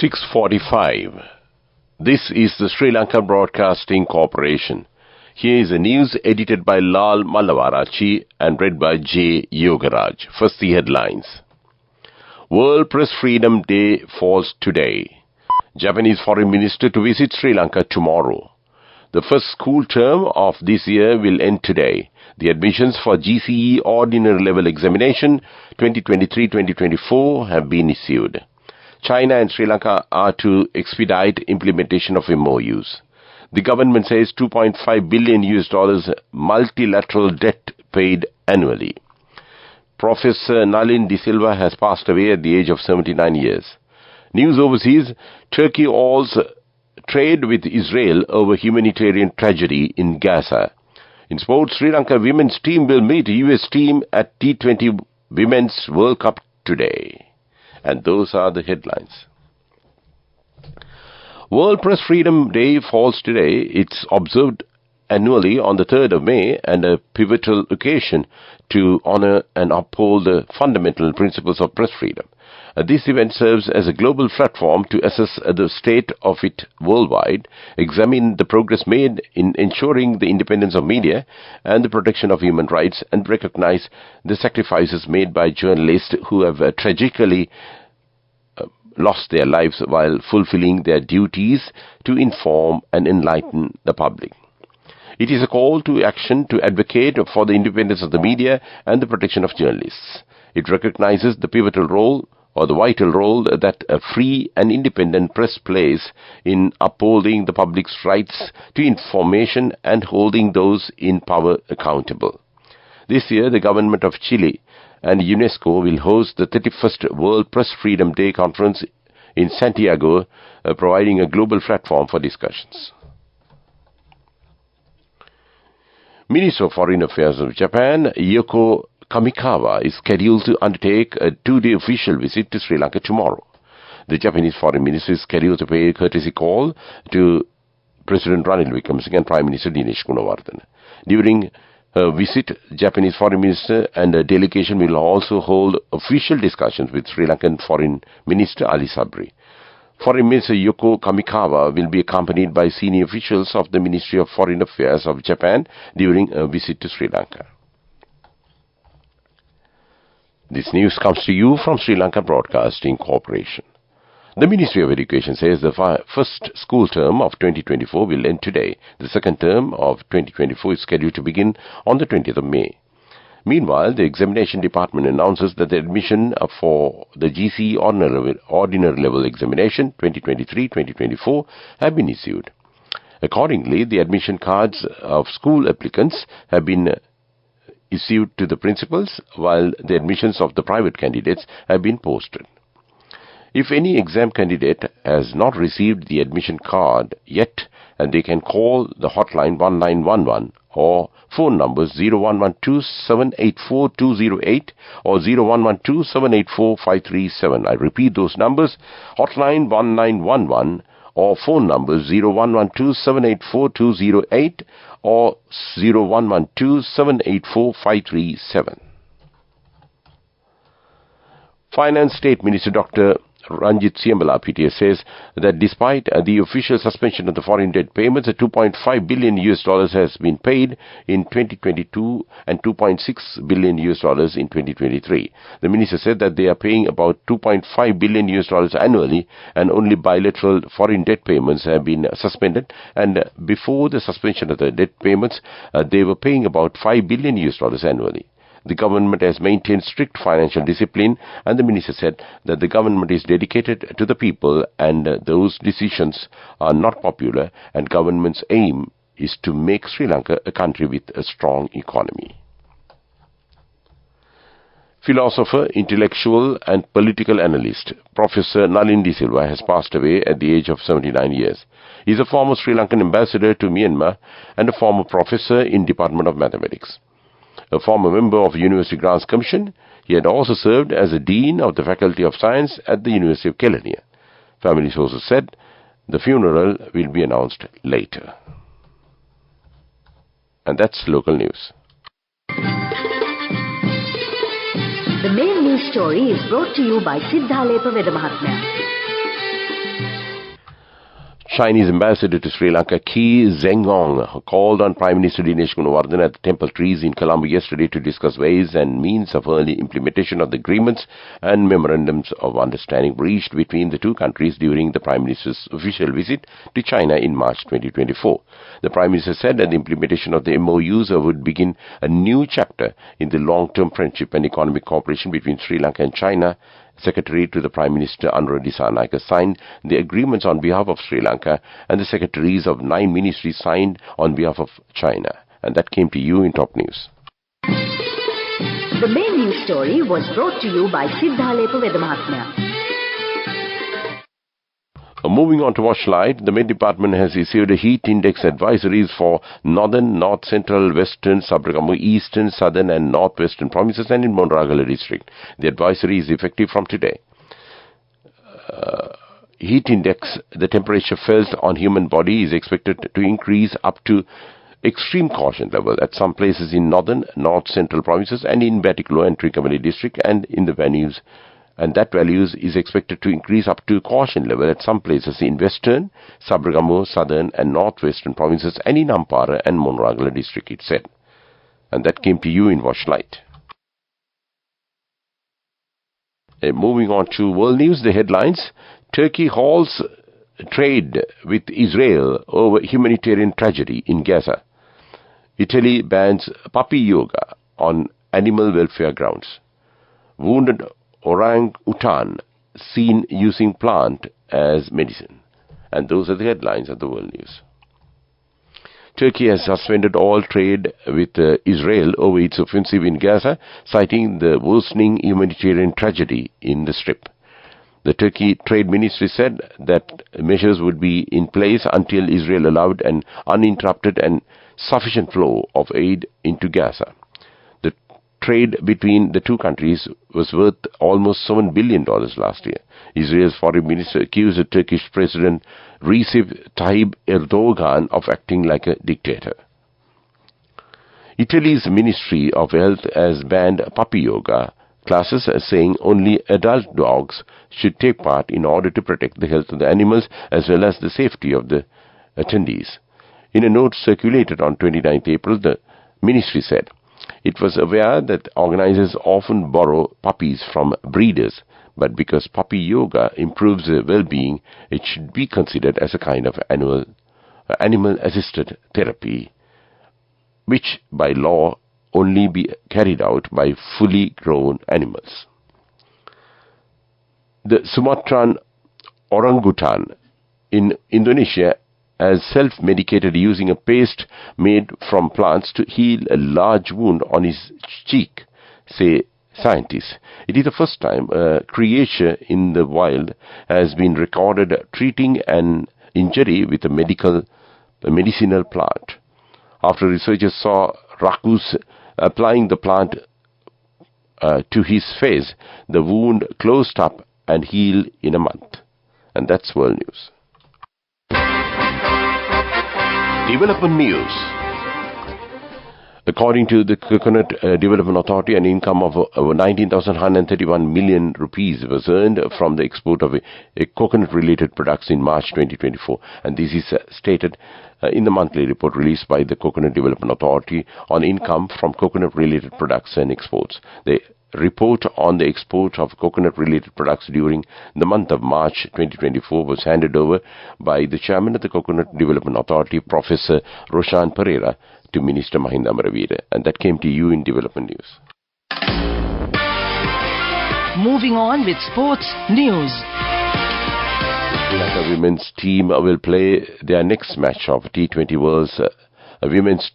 6:45. This is the Sri Lanka Broadcasting Corporation. Here is the news edited by Lal Mallavarachi and read by J. Yogaraj. First the headlines. World Press Freedom Day falls today. Japanese Foreign Minister to visit Sri Lanka tomorrow. The first school term of this year will end today. The admissions for GCE Ordinary Level Examination 2023-2024 have been issued. China and Sri Lanka are to expedite implementation of MOUs. The government says $2.5 billion multilateral debt paid annually. Professor Nalin De Silva has passed away at the age of 79 years. News overseas, Turkey halts trade with Israel over humanitarian tragedy in Gaza. In sports, Sri Lanka women's team will meet US team at T20 Women's World Cup today. And those are the headlines. World Press Freedom Day falls today. It's observed annually on the 3rd of May and a pivotal occasion to honor and uphold the fundamental principles of press freedom. This event serves as a global platform to assess the state of it worldwide, examine the progress made in ensuring the independence of media and the protection of human rights, and recognize the sacrifices made by journalists who have tragically lost their lives while fulfilling their duties to inform and enlighten the public. It is a call to action to advocate for the independence of the media and the protection of journalists. It recognizes the pivotal role or the vital role that a free and independent press plays in upholding the public's rights to information and holding those in power accountable. This year, the government of Chile and UNESCO will host the 31st World Press Freedom Day Conference in Santiago, providing a global platform for discussions. Minister of Foreign Affairs of Japan, Yoko Kamikawa, is scheduled to undertake a 2-day official visit to Sri Lanka tomorrow. The Japanese Foreign Minister is scheduled to pay a courtesy call to President Ranil Wickremesinghe and Prime Minister Dinesh Gunawardena. During her visit, Japanese Foreign Minister and a delegation will also hold official discussions with Sri Lankan Foreign Minister Ali Sabri. Foreign Minister Yoko Kamikawa will be accompanied by senior officials of the Ministry of Foreign Affairs of Japan during a visit to Sri Lanka. This news comes to you from Sri Lanka Broadcasting Corporation. The Ministry of Education says the first school term of 2024 will end today. The second term of 2024 is scheduled to begin on the 20th of May. Meanwhile, the Examination Department announces that the admission for the GCE Ordinary Level Examination 2023-2024 have been issued. Accordingly, the admission cards of school applicants have been issued to the principals, while the admissions of the private candidates have been posted. If any exam candidate has not received the admission card yet, and they can call the hotline 1911 or phone numbers 0112-784-208 or 0112-784-537. I repeat those numbers, hotline 1911 or phone numbers 0112-784-208 or 0112-784-537. Finance State Minister Dr. Ranjit Siambala PTA says that despite the official suspension of the foreign debt payments, $2.5 billion has been paid in 2022 and $2.6 billion in 2023. The minister said that they are paying about $2.5 billion annually, and only bilateral foreign debt payments have been suspended. And before the suspension of the debt payments, they were paying about $5 billion annually. The government has maintained strict financial discipline, and the minister said that the government is dedicated to the people and those decisions are not popular, and government's aim is to make Sri Lanka a country with a strong economy. Philosopher, intellectual and political analyst Professor Nalin De Silva has passed away at the age of 79 years. He is a former Sri Lankan ambassador to Myanmar and a former professor in Department of Mathematics. A former member of the University Grants Commission, he had also served as a Dean of the Faculty of Science at the University of Kelaniya. Family sources said the funeral will be announced later. And that's local news. The main news story is brought to you by Sinhala Veda Mahatmya. Chinese ambassador to Sri Lanka, Ki Zengong, called on Prime Minister Dinesh Gunawardena at the Temple Trees in Colombo yesterday to discuss ways and means of early implementation of the agreements and memorandums of understanding reached between the two countries during the Prime Minister's official visit to China in March 2024. The Prime Minister said that the implementation of the MOUs would begin a new chapter in the long-term friendship and economic cooperation between Sri Lanka and China. Secretary to the Prime Minister Anura Dissanayake signed the agreements on behalf of Sri Lanka, and the secretaries of 9 ministries signed on behalf of China. And that came to you in Top News. The main news story was brought to you by Sinhala Vedamahatmya. Moving on to Watchlight, the Met Department has issued a heat index advisories for northern, north central, western, Sabaragamu, eastern, southern and northwestern provinces and in Monragala district. The advisory is effective from today. Heat index, the temperature felt on human body is expected to increase up to extreme caution level at some places in northern, north central provinces and in Batticaloa and Trincomalee district and in the venues. And that values is expected to increase up to caution level at some places in western, Sabaragamu, southern and northwestern provinces and in Ampara and Monragala district, it said. And that came to you in Watchlight. Moving on to world news, the headlines. Turkey halts trade with Israel over humanitarian tragedy in Gaza. Italy bans puppy yoga on animal welfare grounds. Wounded orangutan seen using plant as medicine. And those are the headlines of the world news. Turkey has suspended all trade with Israel over its offensive in Gaza, citing the worsening humanitarian tragedy in the Strip. The Turkey Trade Ministry said that measures would be in place until Israel allowed an uninterrupted and sufficient flow of aid into Gaza. Trade between the two countries was worth almost $7 billion last year. Israel's foreign minister accused the Turkish President Recep Tayyip Erdogan of acting like a dictator. Italy's Ministry of Health has banned puppy yoga classes, saying only adult dogs should take part in order to protect the health of the animals as well as the safety of the attendees. In a note circulated on 29 April, the ministry said it was aware that organizers often borrow puppies from breeders, but because puppy yoga improves their well-being, it should be considered as a kind of animal-assisted therapy, which by law only be carried out by fully grown animals. The Sumatran orangutan in Indonesia has self-medicated using a paste made from plants to heal a large wound on his cheek, say scientists. It is the first time a creature in the wild has been recorded treating an injury with a medicinal plant. After researchers saw Rakus applying the plant to his face, the wound closed up and healed in a month. And that's world news. Development news. According to the Coconut Development Authority, an income of 19,131 million rupees was earned from the export of coconut-related products in March 2024. And this is stated in the monthly report released by the Coconut Development Authority on income from coconut-related products and exports. The report on the export of coconut-related products during the month of March 2024 was handed over by the chairman of the Coconut Development Authority, Professor Roshan Pereira, to Minister Mahinda Amaraveera. And that came to you in Development News. Moving on with sports news. The women's team will play their next match of T20 Women's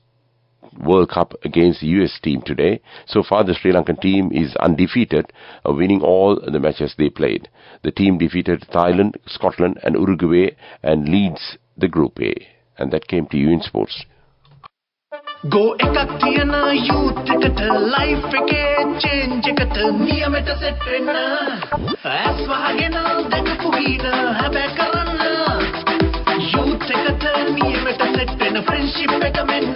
World Cup against the US team today. So far, the Sri Lankan team is undefeated, winning all the matches they played. The team defeated Thailand, Scotland and Uruguay and leads the Group A. And that came to you in sports. Go ekak thiyana youth eකට life එකේ change එකට නියමෙට set වෙන්න ඇස් වහගෙන දැකපු වීන හැබැ කරන්න youth එකට නියමෙට set වෙන friendship එක මෙන්න.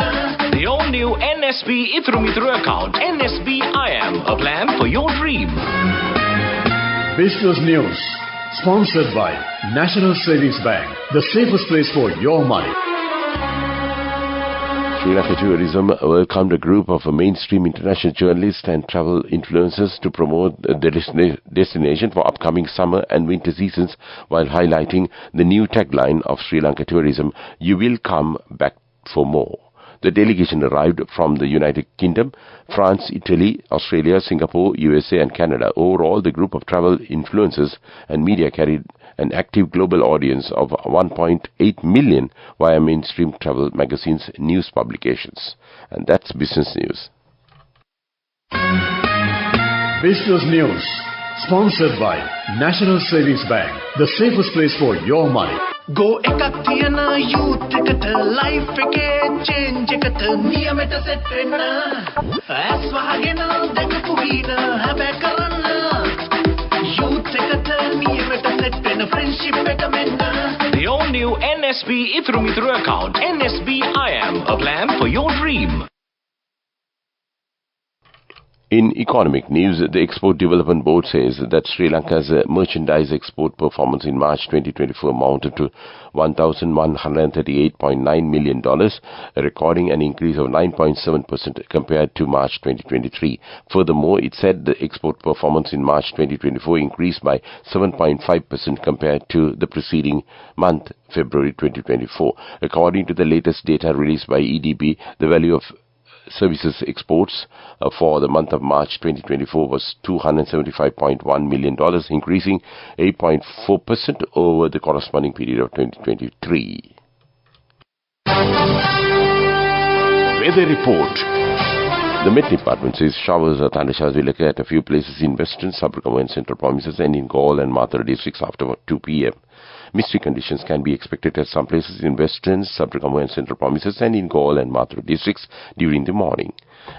The all new NSB Ithru Mithru account, NSB IM, a plan for your dream. Business News, sponsored by National Savings Bank, the safest place for your money. Sri Lanka Tourism welcomed a group of mainstream international journalists and travel influencers to promote the destination for upcoming summer and winter seasons while highlighting the new tagline of Sri Lanka Tourism, "You will come back for more." The delegation arrived from the United Kingdom, France, Italy, Australia, Singapore, USA and Canada. Overall, the group of travel influencers and media carried an active global audience of 1.8 million via mainstream travel magazines' news publications. And that's business news. Business news, sponsored by National Savings Bank, the safest place for your money. Go එකක් තියන youth එකට life එකේ change එකට නියමෙට set වෙන්න ඇස් වහගෙන දැකපු වීන හැබැයි කරන්න youth එකට නියමෙට set වෙන්න friendship එක මෙන්න. The all-new NSB Ithru Mithru account. NSB I am, a plan for your dream. In economic news, the Export Development Board says that Sri Lanka's merchandise export performance in March 2024 amounted to $1,138.9 million, recording an increase of 9.7% compared to March 2023. Furthermore, it said the export performance in March 2024 increased by 7.5% compared to the preceding month, February 2024. According to the latest data released by EDB, the value of services exports for the month of March 2024 was $275.1 million, increasing 8.4% over the corresponding period of 2023. Weather report. The Met Department says showers or thundershowers will occur at a few places in western, Sabarkama and central provinces and in Galle and Mathura districts after 2 p.m. Misty conditions can be expected at some places in western, Sabarkama and central provinces and in Galle and Mathura districts during the morning.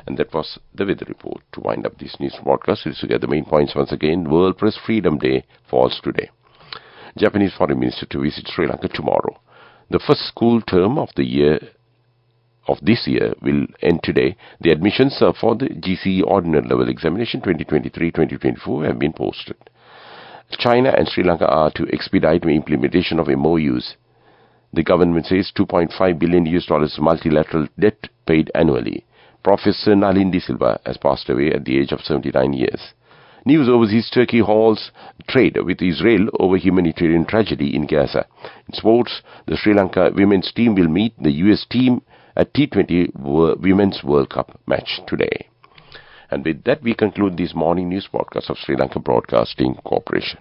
And that was the weather report. To wind up this news broadcast, let's look at the main points once again. World Press Freedom Day falls today. Japanese Foreign Minister to visit Sri Lanka tomorrow. The first school term of this year will end today. The admissions for the GCE Ordinary Level Examination 2023-2024 have been posted. China and Sri Lanka are to expedite the implementation of MOUs. The government says $2.5 billion multilateral debt paid annually. Professor Nalin De Silva has passed away at the age of 79 years. News overseas, Turkey halts trade with Israel over humanitarian tragedy in Gaza. In sports, the Sri Lanka women's team will meet the US team at T20 Women's World Cup match today. And with that, we conclude this morning news broadcast of Sri Lanka Broadcasting Corporation.